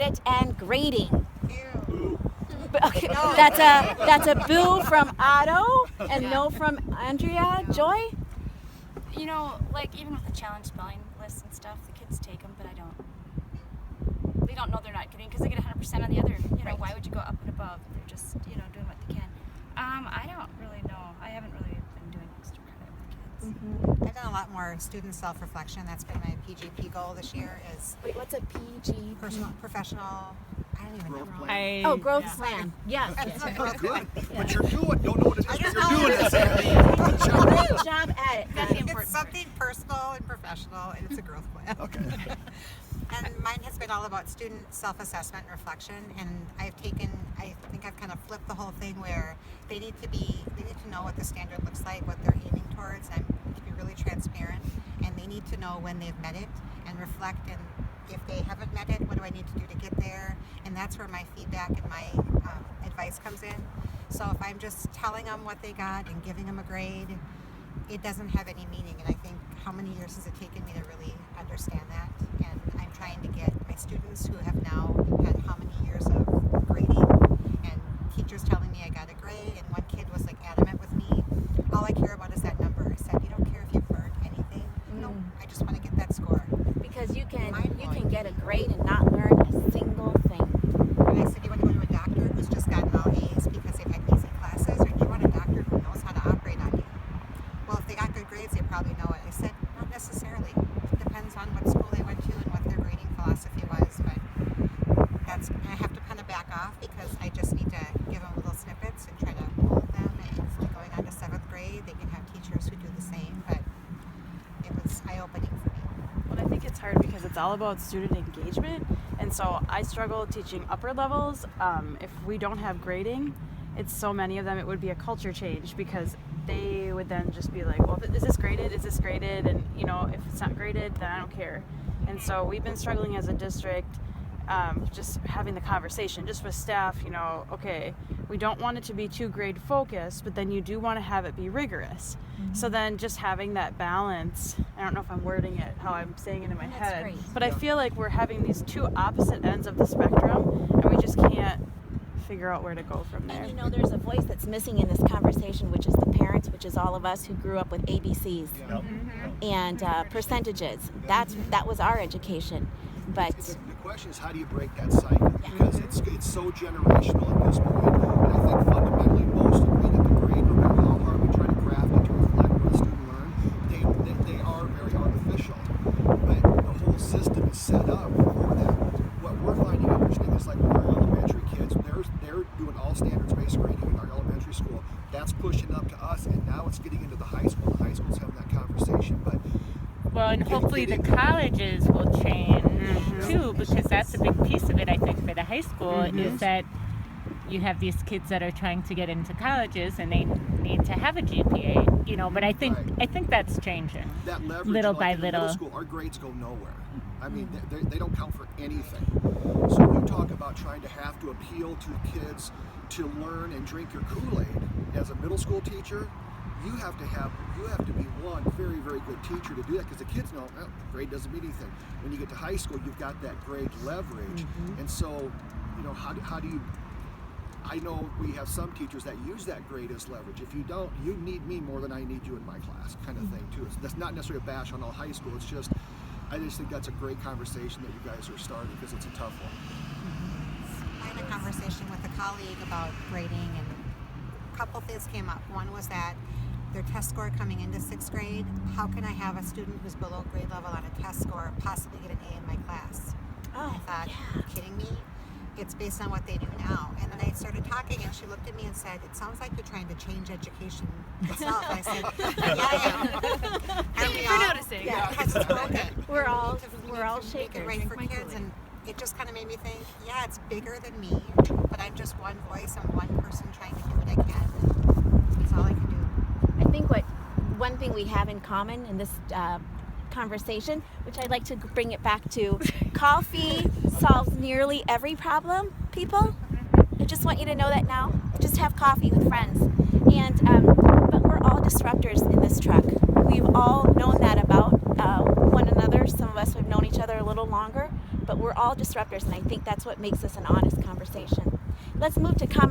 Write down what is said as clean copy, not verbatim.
it and grading. Ew. Okay, that's a boo from Otto and no from Andrea. Joy? You know, like even with the challenge spelling lists and stuff, the kids take them, but they don't know they're not getting, because they get 100% on the other. You know, Right. why would you go up and above? They're just, doing what they can. I don't really know. I haven't really been doing extra credit with kids. I've done a lot more student self-reflection. That's been my PGP goal this year is Wait, what's a PG? professional, I don't even know. Growth plan. Oh, growth plan. Yes. It's not growth plan. Good, but you're doing. Don't know what it is, I but just you're know doing it it. is. Good job at it. That's the It's important something personal and professional, and it's a growth plan. Okay. And mine has been all about student self-assessment and reflection, and I think I've kind of flipped the whole thing where they need to know what the standard looks like, what they're aiming towards, and to be really transparent, and they need to know when they've met it and reflect, and if they haven't met it, what do I need to do to get there? And that's where my feedback and my advice comes in. So if I'm just telling them what they got and giving them a grade, it doesn't have any meaning. And I think, how many years has it taken me to really understand that? And I'm trying to get my students who have now had how many years of grading and teachers telling me I got a grade, and one kid was like adamant with me, all I care about is that number. I said, you don't care if you've learned anything? No, I just want to get that score. Because you can Mind-blowing. get a grade and not learn a single thing. And I said, you want to go to a doctor who's just gotten all A's because they've had easy classes, or do you want a doctor who knows how to operate on you? Well, if they got good grades, they probably know it. I said, not necessarily. It depends on what school they went to and what their grading philosophy was. But I have to kind of back off, because I just need to give them little snippets and try to mold them. And hopefully going on to 7th grade, they can have teachers who do the same. But it was eye-opening for me. Well, I think it's hard because it's all about student engagement, and so I struggle teaching upper levels. If we don't have grading, it's so many of them, it would be a culture change, because they would then just be like, well, is this graded? Is this graded? And, if it's not graded, then I don't care. And so we've been struggling as a district, just having the conversation, just with staff, okay, we don't want it to be too grade focused, but then you do want to have it be rigorous. So then just having that balance, I don't know if I'm wording it how I'm saying it in my That's head, great. but I feel like we're having these two opposite ends of the spectrum, and we just can't figure out where to go from there. And there's a voice that's missing in this conversation, which is the parents, which is all of us who grew up with ABCs Yep. and percentages. That was our education. But The question is, how do you break that cycle? Because it's so generational at this point. And I think fundamentally most agree that the grade, no matter how hard we try to craft it to reflect what a student learned, they are very artificial. But the whole system is set up for that. What we're finding interesting is, like, with our elementary kids, they're doing all standards-based grading in our elementary school. That's pushing up to us, and now it's getting into the high school. The high school's having that conversation, but Well, and hopefully the colleges will change too, because that's a big piece of it, I think, for the high school, is that you have these kids that are trying to get into colleges and they need to have a GPA, but I think that's changing. that leverage, Little like by in middle little. school, our grades go nowhere. I mean, they don't count for anything. So you talk about trying to have to appeal to kids to learn and drink your Kool-Aid. As a middle school teacher, you have to be one very, very good teacher to do that, because the kids know, well, grade doesn't mean anything. When you get to high school, you've got that grade leverage, and so, how do you? I know we have some teachers that use that grade as leverage. If you don't, you need me more than I need you in my class, kind of thing too. That's not necessarily a bash on all high school. It's just, I just think that's a great conversation that you guys are starting, because it's a tough one. I had a conversation with a colleague about grading, and a couple things came up. One was that their test score coming into 6th grade, how can I have a student who's below grade level on a test score possibly get an A in my class? And I thought, are you kidding me? It's based on what they do now. And then I started talking, and she looked at me and said, it sounds like you're trying to change education itself. And I said, yeah, I am. Thank you for noticing. Yeah, because it's broken. we're all We need to make shakers. it right for kids, and it just kind of made me think, yeah, it's bigger than me, but I'm just one voice. I'm one person trying to do what I can. That's all I can do. I think one thing we have in common in this conversation, which I'd like to bring it back to, coffee solves nearly every problem, people. I just want you to know that now. Just have coffee with friends. And but we're all disruptors in this truck. We've all known that about one another. Some of us have known each other a little longer, but we're all disruptors, and I think that's what makes this an honest conversation. Let's move to comment.